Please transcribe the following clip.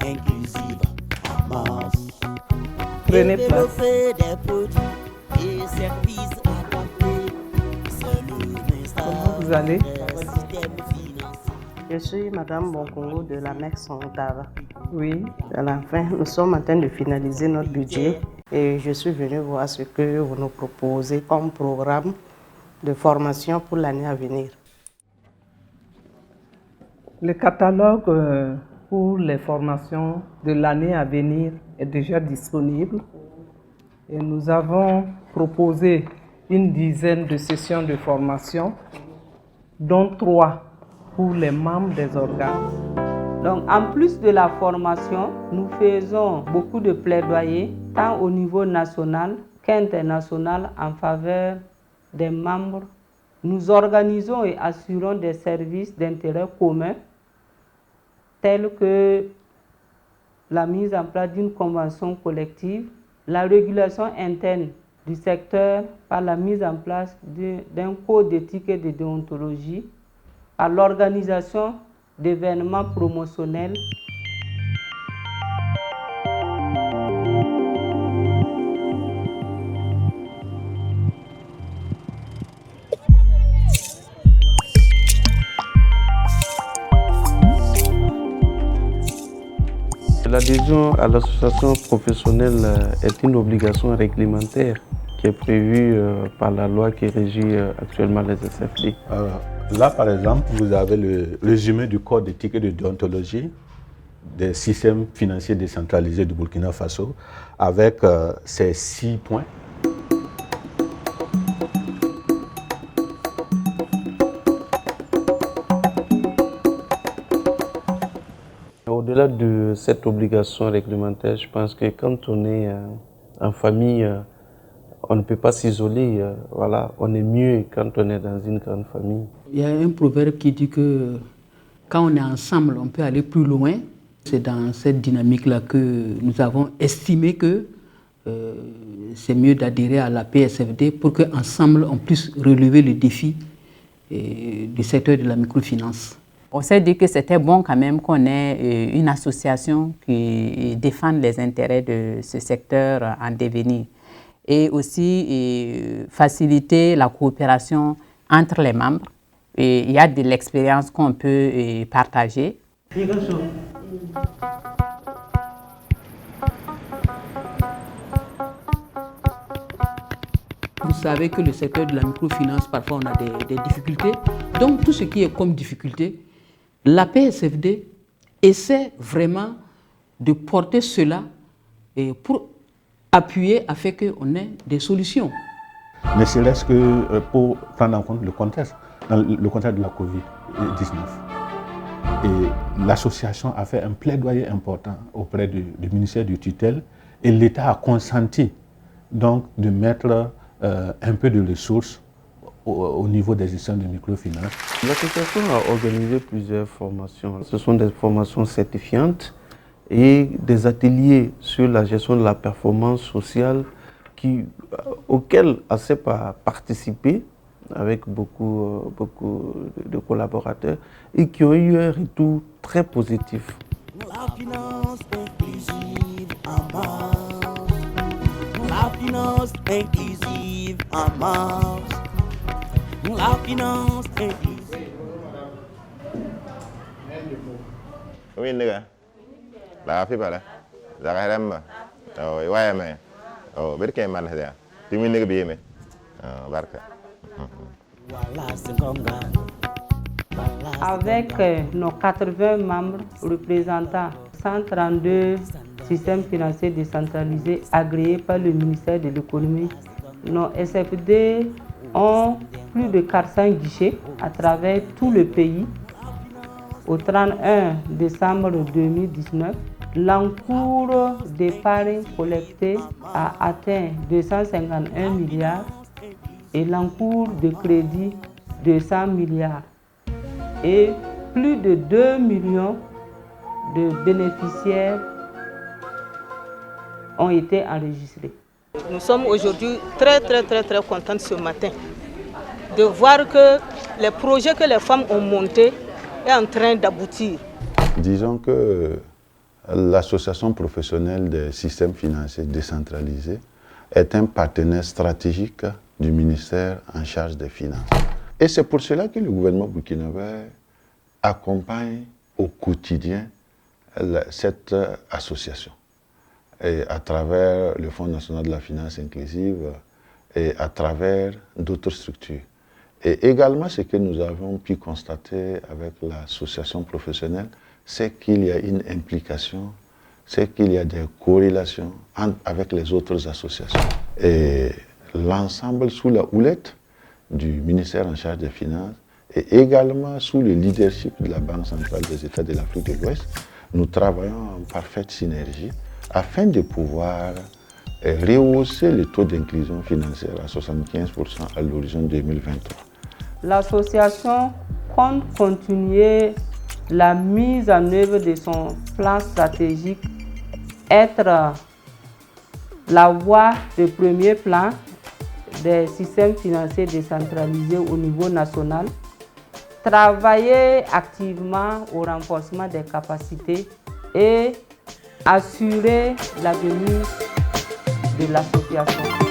inclusive en marche. Prenez place. Développer des produits et services adaptés. C'est le Comment vous allez? système financier. Je suis Madame Bonkongo de la MEX Ontava. Oui. À la fin, nous sommes en train de finaliser notre budget et je suis venue voir ce que vous nous proposez comme programme de formation pour l'année à venir. Le catalogue pour les formations de l'année à venir est déjà disponible et nous avons proposé une dizaine de sessions de formation, dont 3 pour les membres des organes. Donc, en plus de la formation, nous faisons beaucoup de plaidoyer, tant au niveau national qu'international, en faveur des membres. Nous organisons et assurons des services d'intérêt commun, tels que la mise en place d'une convention collective, la régulation interne du secteur par la mise en place d'un code d'éthique et de déontologie, par l'organisation d'événements promotionnels. L'adhésion à l'association professionnelle est une obligation réglementaire qui est prévue par la loi qui régit actuellement les SFD. Là, par exemple, vous avez le résumé du code d'éthique et de déontologie des systèmes financiers décentralisés du Burkina Faso avec ces 6 points. Au-delà de cette obligation réglementaire, je pense que quand on est en famille, on ne peut pas s'isoler. Voilà, on est mieux quand on est dans une grande famille. Il y a un proverbe qui dit que quand on est ensemble, on peut aller plus loin. C'est dans cette dynamique-là que nous avons estimé que c'est mieux d'adhérer à la PSFD pour qu'ensemble, on puisse relever le défi du secteur de la microfinance. On s'est dit que c'était bon quand même qu'on ait une association qui défende les intérêts de ce secteur en devenir et aussi faciliter la coopération entre les membres. Et il y a de l'expérience qu'on peut partager. Vous savez que le secteur de la microfinance, parfois on a des difficultés. Donc tout ce qui est comme difficulté, la PSFD essaie vraiment de porter cela pour appuyer afin qu'on ait des solutions. Ne serait-ce que pour prendre en compte le contexte, le contexte de la Covid-19. Et l'association a fait un plaidoyer important auprès du ministère du tutelle et l'État a consenti donc de mettre un peu de ressources au niveau des gestions de microfinance. L'association a organisé plusieurs formations. Ce sont des formations certifiantes et des ateliers sur la gestion de la performance sociale auxquels ACEP a participé avec beaucoup de collaborateurs et qui ont eu un retour très positif. La finance inclusive en marche. La finance inclusive en marche. La finance inclusive. Oui, les gars. La fille là. Zagaramba. Oh, ouais, mais. Oh, berke man là. Tu me nègres bien, mais. Barka. Avec nos 80 membres représentant 132 systèmes financiers décentralisés agréés par le ministère de l'économie, nos SFD ont plus de 400 guichets à travers tout le pays. Au 31 décembre 2019, l'encours d'épargne collectée a atteint 251 milliards et l'encours de crédit 200 milliards. Et plus de 2 millions de bénéficiaires ont été enregistrés. Nous sommes aujourd'hui très contents ce matin de voir que les projets que les femmes ont montés est en train d'aboutir. Disons que l'Association professionnelle des systèmes financiers décentralisés est un partenaire stratégique du ministère en charge des Finances. Et c'est pour cela que le gouvernement burkinabé accompagne au quotidien cette association, et à travers le Fonds national de la finance inclusive et à travers d'autres structures. Et également, ce que nous avons pu constater avec l'association professionnelle, c'est qu'il y a une implication, c'est qu'il y a des corrélations avec les autres associations. Et l'ensemble sous la houlette du ministère en charge des Finances et également sous le leadership de la Banque centrale des États de l'Afrique de l'Ouest, nous travaillons en parfaite synergie afin de pouvoir rehausser le taux d'inclusion financière à 75% à l'horizon 2023. L'association compte continuer la mise en œuvre de son plan stratégique, être la voie de premier plan des systèmes financiers décentralisés au niveau national, travailler activement au renforcement des capacités et assurer l'avenir de l'association.